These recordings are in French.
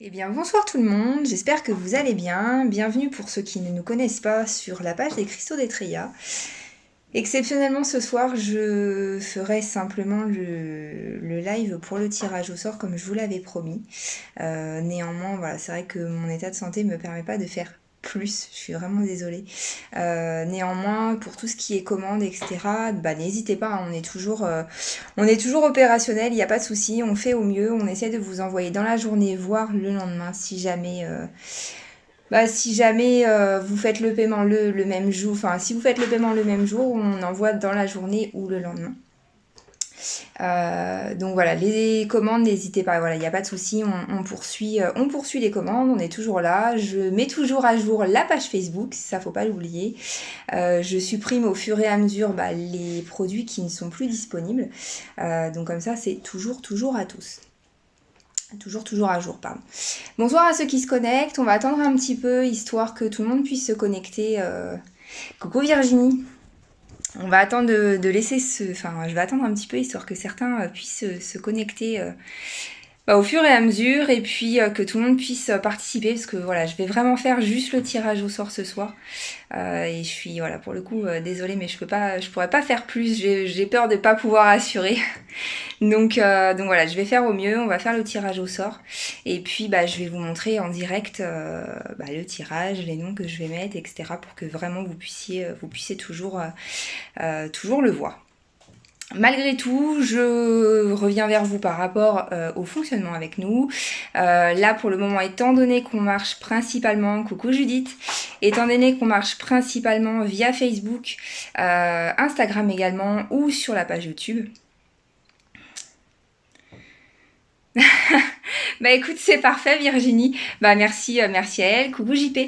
Eh bien, bonsoir tout le monde, j'espère que vous allez bien. Bienvenue pour ceux qui ne nous connaissent pas sur la page des Cristaux d'Etreia. Exceptionnellement, ce soir, je ferai simplement le live pour le tirage au sort comme je vous l'avais promis. Néanmoins, voilà, c'est vrai que mon état de santé ne me permet pas de faire plus, je suis vraiment désolée. Néanmoins, pour tout ce qui est commande, etc., bah, n'hésitez pas, hein, on est toujours opérationnel, il n'y a pas de souci, on fait au mieux, on essaie de vous envoyer dans la journée, voire le lendemain, si jamais vous faites le paiement le même jour, enfin si vous faites le paiement le même jour, on envoie dans la journée ou le lendemain. Donc voilà, les commandes, n'hésitez pas, voilà, il n'y a pas de souci, on poursuit les commandes, on est toujours là. Je mets toujours à jour la page Facebook, ça faut pas l'oublier. Je supprime au fur et à mesure les produits qui ne sont plus disponibles. Donc comme ça, c'est toujours à tous. Toujours à jour, pardon. Bonsoir à ceux qui se connectent, on va attendre un petit peu, histoire que tout le monde puisse se connecter. Coucou Virginie. On va attendre de laisser je vais attendre un petit peu, histoire que certains puissent se connecter au fur et à mesure, et puis que tout le monde puisse participer, parce que voilà, je vais vraiment faire juste le tirage au sort ce soir. Et je suis, voilà, pour le coup, désolée, mais je pourrais pas faire plus, j'ai peur de pas pouvoir assurer. Donc voilà, je vais faire au mieux, on va faire le tirage au sort. Et puis je vais vous montrer en direct le tirage, les noms que je vais mettre, etc. pour que vraiment vous puissiez toujours le voir. Malgré tout, je reviens vers vous par rapport au fonctionnement avec nous. Là, pour le moment, étant donné qu'on marche principalement, coucou Judith, étant donné qu'on marche principalement via Facebook, Instagram également, ou sur la page YouTube. Bah écoute, c'est parfait Virginie. Merci à elle. Coucou JP.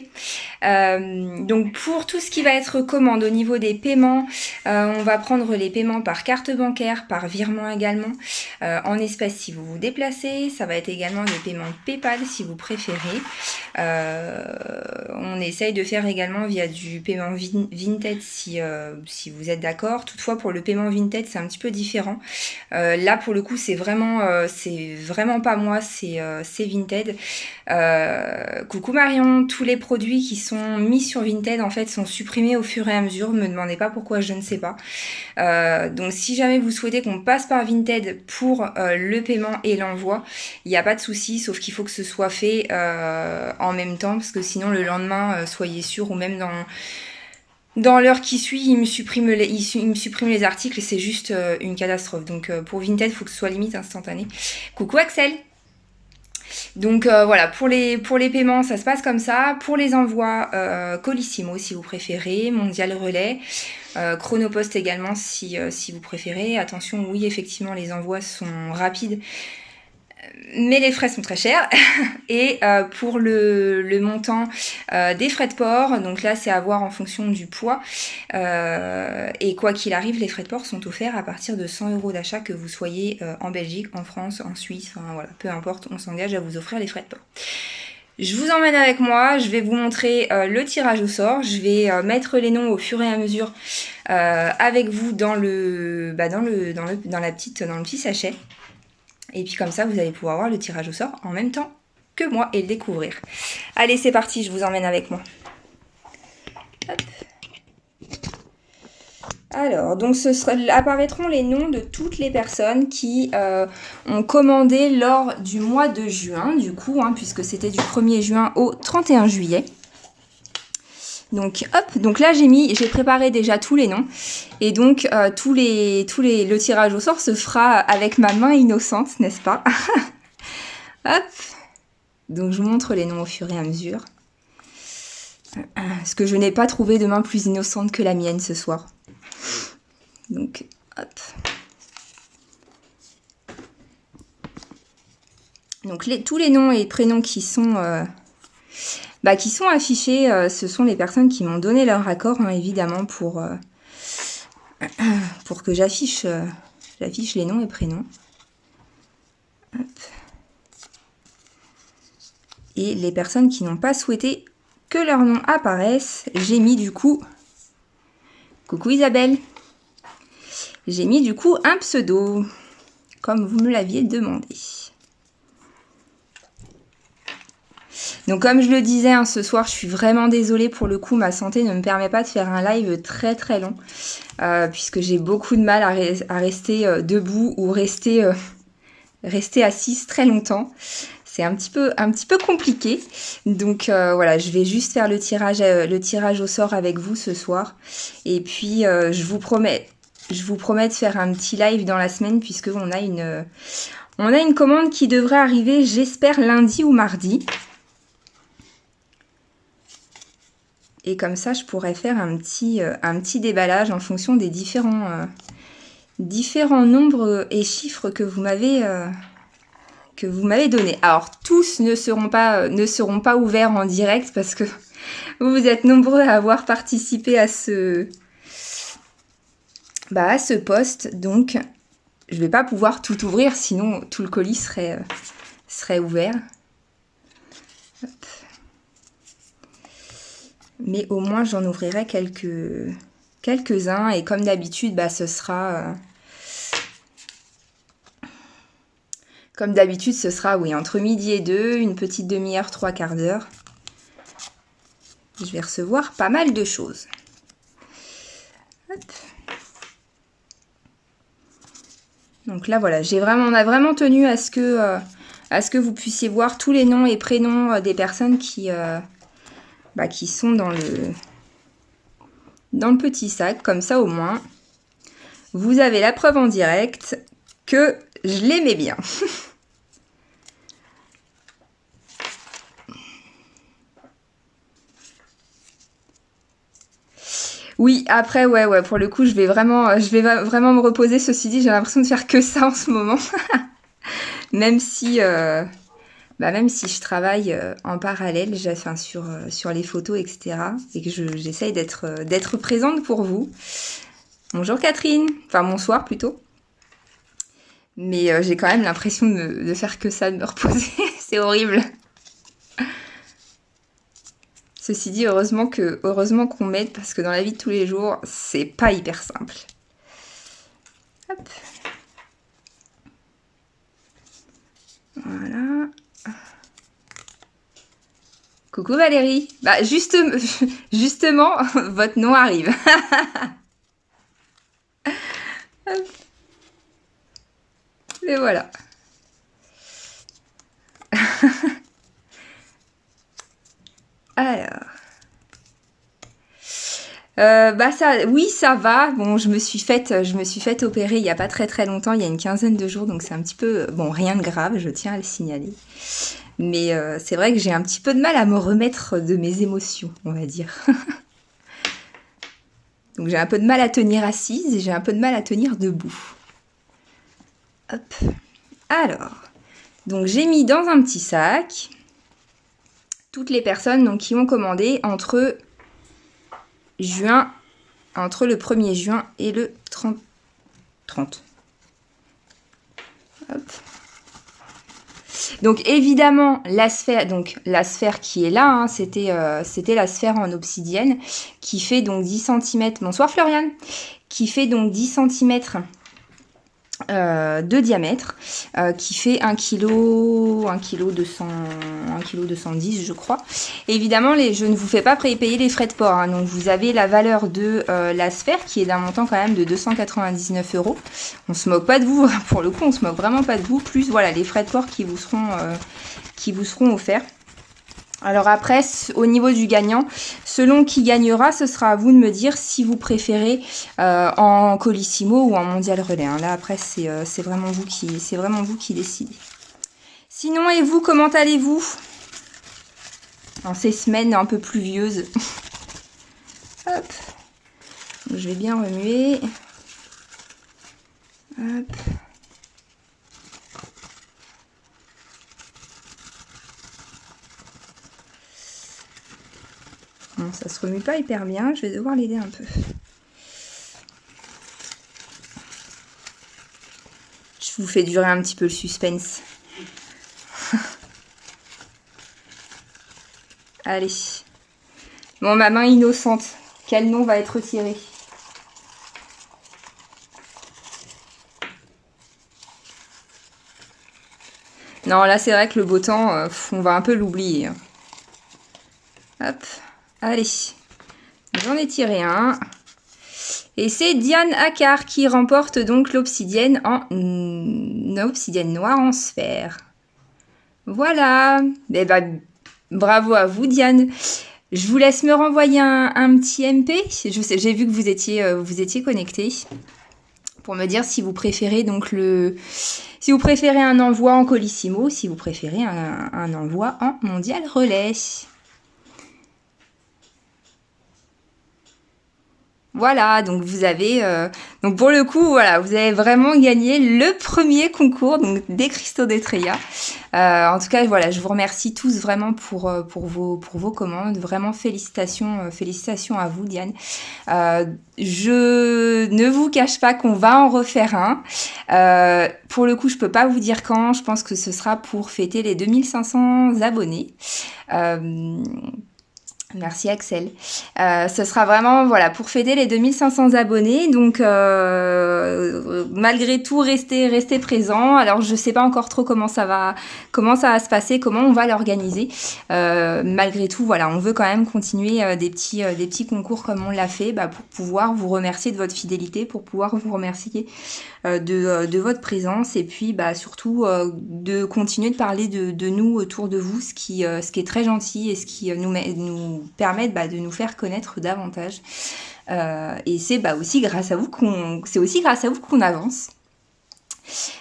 Donc pour tout ce qui va être commande au niveau des paiements, on va prendre les paiements par carte bancaire, par virement également, en espèces si vous vous déplacez. Ça va être également des paiements PayPal si vous préférez. On essaye de faire également via du paiement Vinted si vous êtes d'accord. Toutefois pour le paiement Vinted c'est un petit peu différent. Là pour le coup c'est vraiment pas moi, c'est Vinted. Coucou Marion, tous les produits qui sont mis sur Vinted en fait sont supprimés au fur et à mesure. Me demandez pas pourquoi, je ne sais pas. Donc si jamais vous souhaitez qu'on passe par Vinted pour le paiement et l'envoi, il n'y a pas de souci, sauf qu'il faut que ce soit fait en même temps, parce que sinon le lendemain, soyez sûr, ou même dans l'heure qui suit, il me supprime les articles et c'est juste une catastrophe. Donc pour Vinted, il faut que ce soit limite instantané. Coucou Axel. Donc voilà, pour les paiements, ça se passe comme ça. Pour les envois, Colissimo si vous préférez, Mondial Relais, Chronopost également si vous préférez. Attention, oui, effectivement, les envois sont rapides, mais les frais sont très chers. Et pour le montant des frais de port, donc là c'est à voir en fonction du poids, et quoi qu'il arrive, les frais de port sont offerts à partir de 100 € d'achat, que vous soyez en Belgique, en France, en Suisse, enfin voilà, peu importe, on s'engage à vous offrir les frais de port. Je vous emmène avec moi, je vais vous montrer le tirage au sort, je vais mettre les noms au fur et à mesure avec vous dans le petit sachet. Et puis comme ça, vous allez pouvoir voir le tirage au sort en même temps que moi et le découvrir. Allez, c'est parti, je vous emmène avec moi. Hop. Alors, donc apparaîtront les noms de toutes les personnes qui ont commandé lors du mois de juin, du coup, puisque c'était du 1er juin au 31 juillet. Donc hop, donc là j'ai préparé déjà tous les noms, et donc le tirage au sort se fera avec ma main innocente, n'est-ce pas? Hop, donc je vous montre les noms au fur et à mesure, parce que je n'ai pas trouvé de main plus innocente que la mienne ce soir. Donc hop. Donc tous les noms et prénoms qui sont affichés, ce sont les personnes qui m'ont donné leur accord, évidemment, pour que j'affiche les noms et prénoms. Hop. Et les personnes qui n'ont pas souhaité que leur nom apparaisse, j'ai mis du coup... Coucou Isabelle. J'ai mis du coup un pseudo, comme vous me l'aviez demandé. Donc comme je le disais, hein, ce soir, je suis vraiment désolée pour le coup, ma santé ne me permet pas de faire un live très très long, puisque j'ai beaucoup de mal à rester debout ou rester assise très longtemps. C'est un petit peu compliqué. Donc voilà, je vais juste faire le tirage au sort avec vous ce soir. Et puis je vous promets de faire un petit live dans la semaine, puisque on a une commande qui devrait arriver, j'espère, lundi ou mardi. Et comme ça, je pourrais faire un petit déballage en fonction des différents nombres et chiffres que vous m'avez donné. Alors, tous ne seront pas ouverts en direct, parce que vous êtes nombreux à avoir participé à ce post. Donc, je vais pas pouvoir tout ouvrir, sinon tout le colis serait ouvert. Hop. Mais au moins, j'en ouvrirai quelques-uns. Et comme d'habitude, ce sera... Comme d'habitude, ce sera, oui, entre midi et 2, une petite demi-heure, 3/4 d'heure. Je vais recevoir pas mal de choses. Hop. Donc là, voilà, on a vraiment tenu à ce que vous puissiez voir tous les noms et prénoms des personnes qui sont dans le petit sac. Comme ça, au moins, vous avez la preuve en direct que je l'aimais bien. Oui, après, ouais, pour le coup, je vais vraiment me reposer. Ceci dit, j'ai l'impression de faire que ça en ce moment. Même si je travaille en parallèle, sur les photos, etc. Et que j'essaye d'être présente pour vous. Bonjour Catherine, enfin bonsoir plutôt. Mais j'ai quand même l'impression de faire que ça, de me reposer. C'est horrible. Ceci dit, heureusement qu'on m'aide, parce que dans la vie de tous les jours, c'est pas hyper simple. Hop. Voilà. Coucou Valérie. Justement, votre nom arrive. Et voilà. Alors. Oui, ça va. Bon, je me suis faite opérer il y a pas très très longtemps, il y a une quinzaine de jours, donc c'est un petit peu, bon, rien de grave, je tiens à le signaler. Mais c'est vrai que j'ai un petit peu de mal à me remettre de mes émotions, on va dire. Donc j'ai un peu de mal à tenir assise et j'ai un peu de mal à tenir debout. Hop. Alors, donc j'ai mis dans un petit sac toutes les personnes donc, qui ont commandé entre le 1er juin et le 30. Hop. Donc évidemment, la sphère qui est là, hein, c'était la sphère en obsidienne qui fait donc 10 cm. Bonsoir Floriane. Qui fait donc 10 cm de diamètre, qui fait 1 kg 210 je crois. Et évidemment, je ne vous fais pas payer les frais de port, hein, donc vous avez la valeur de la sphère qui est d'un montant quand même de 299 €. On se moque pas de vous, pour le coup on se moque vraiment pas de vous, plus voilà les frais de port qui vous seront offerts. Alors après, au niveau du gagnant, selon qui gagnera, ce sera à vous de me dire si vous préférez en Colissimo ou en Mondial Relais. Hein. Là, après, c'est vraiment vous qui décidez. Sinon, et vous, comment allez-vous en ces semaines un peu pluvieuses? Hop. Donc, je vais bien remuer. Hop. Bon, ça se remue pas hyper bien, je vais devoir l'aider un peu. Je vous fais durer un petit peu le suspense. Allez. Bon, ma main innocente. Quel nom va être retiré? Non, là, c'est vrai que le beau temps, on va un peu l'oublier. Hein. Hop, allez. J'en ai tiré un. Et c'est Diane Accard qui remporte donc l'obsidienne en obsidienne noire en sphère. Voilà. Eh ben, bravo à vous, Diane. Je vous laisse me renvoyer un petit MP. J'ai vu que vous étiez connecté pour me dire si vous préférez donc si vous préférez un envoi en Colissimo, si vous préférez un envoi en mondial relais. Voilà, donc vous avez, donc pour le coup, voilà, vous avez vraiment gagné le premier concours donc des cristaux d'Etreia. En tout cas, voilà, je vous remercie tous vraiment pour vos commandes. Vraiment félicitations à vous, Diane. Je ne vous cache pas qu'on va en refaire un. Pour le coup, je peux pas vous dire quand. Je pense que ce sera pour fêter les 2500 abonnés. Merci Axel. Ce sera vraiment voilà pour fêter les 2500 abonnés. Donc malgré tout restez présents. Alors je sais pas encore trop comment ça va se passer, comment on va l'organiser. Malgré tout voilà, on veut quand même continuer des petits concours comme on l'a fait pour pouvoir vous remercier de votre fidélité, pour pouvoir vous remercier de votre présence et puis surtout de continuer de parler de nous autour de vous, ce qui est très gentil et ce qui nous permet de nous faire connaître davantage. Et c'est aussi grâce à vous qu'on avance.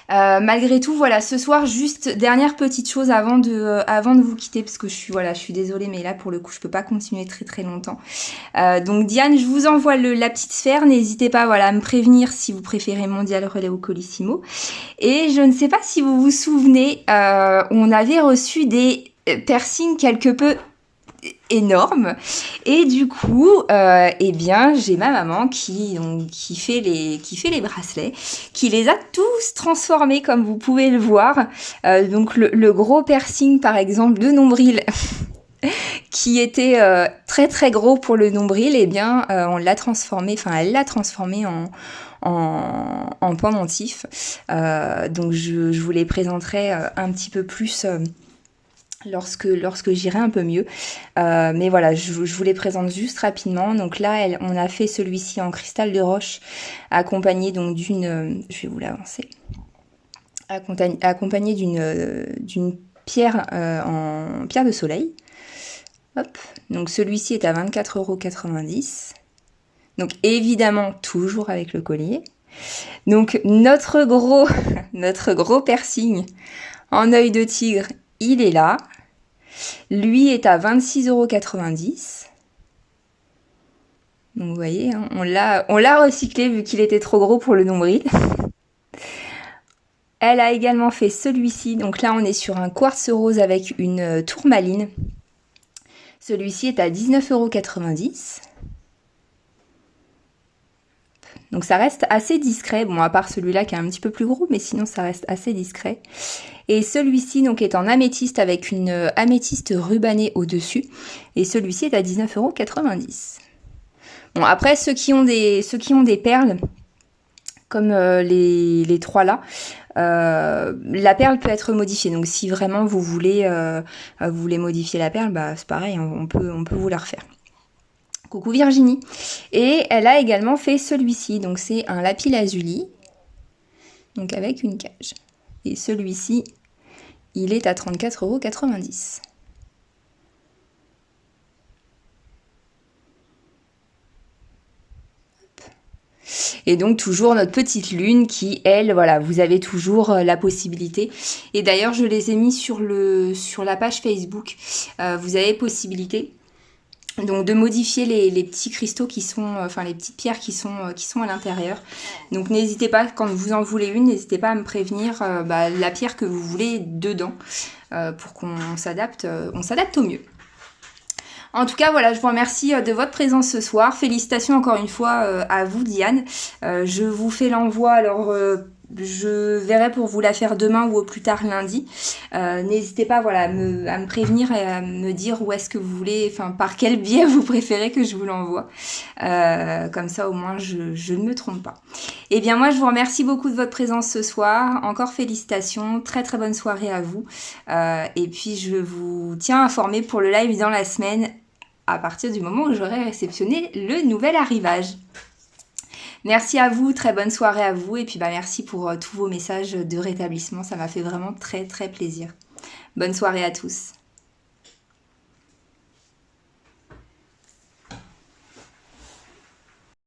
Malgré tout, voilà, ce soir, juste dernière petite chose avant de vous quitter, parce que je suis désolée, mais là, pour le coup, je peux pas continuer très très longtemps. Donc Diane, je vous envoie la petite sphère, n'hésitez pas, à me prévenir si vous préférez Mondial Relais ou Colissimo. Et je ne sais pas si vous vous souvenez, on avait reçu des piercings quelque peu énorme et du coup j'ai ma maman qui fait les bracelets, qui les a tous transformés comme vous pouvez le voir. Donc le gros piercing par exemple de nombril qui était très très gros pour le nombril, elle l'a transformé en pendentif. Donc je vous les présenterai un petit peu plus lorsque j'irai un peu mieux. Mais voilà, je vous les présente juste rapidement. Donc là, on a fait celui-ci en cristal de roche, accompagné donc je vais vous l'avancer, accompagné d'une pierre en pierre de soleil. Hop. Donc celui-ci est à 24,90 €. Donc évidemment, toujours avec le collier. Donc notre gros piercing en œil de tigre, il est là. Lui est à 26,90 €. Donc vous voyez, hein, on l'a recyclé vu qu'il était trop gros pour le nombril. Elle a également fait celui-ci. Donc là, on est sur un quartz rose avec une tourmaline. Celui-ci est à 19,90 €. Donc ça reste assez discret, bon à part celui-là qui est un petit peu plus gros, mais sinon ça reste assez discret. Et celui-ci donc est en améthyste avec une améthyste rubanée au-dessus. Et celui-ci est à 19,90 €. Bon après ceux qui ont des perles, comme les trois là, la perle peut être modifiée. Donc si vraiment vous voulez modifier la perle, c'est pareil, on peut vous la refaire. Coucou Virginie. Et elle a également fait celui-ci. Donc c'est un lapis lazuli. Donc avec une cage. Et celui-ci, il est à 34,90 €. Et donc toujours notre petite lune qui, elle, voilà, vous avez toujours la possibilité. Et d'ailleurs, je les ai mis sur la page Facebook. Vous avez possibilité donc de modifier les petits cristaux qui sont, les petites pierres qui sont à l'intérieur. Donc n'hésitez pas, quand vous en voulez une, n'hésitez pas à me prévenir la pierre que vous voulez dedans pour qu'on s'adapte au mieux. En tout cas, voilà, je vous remercie de votre présence ce soir. Félicitations encore une fois à vous, Diane. Je vous fais l'envoi, alors je verrai pour vous la faire demain ou au plus tard lundi. N'hésitez pas à me prévenir et à me dire où est-ce que vous voulez, par quel biais vous préférez que je vous l'envoie. Comme ça, au moins, je ne me trompe pas. Eh bien, moi, je vous remercie beaucoup de votre présence ce soir. Encore félicitations. Très, très bonne soirée à vous. Et puis, je vous tiens informé pour le live dans la semaine à partir du moment où j'aurai réceptionné le nouvel arrivage. Merci à vous, très bonne soirée à vous et puis merci pour tous vos messages de rétablissement, ça m'a fait vraiment très très plaisir. Bonne soirée à tous.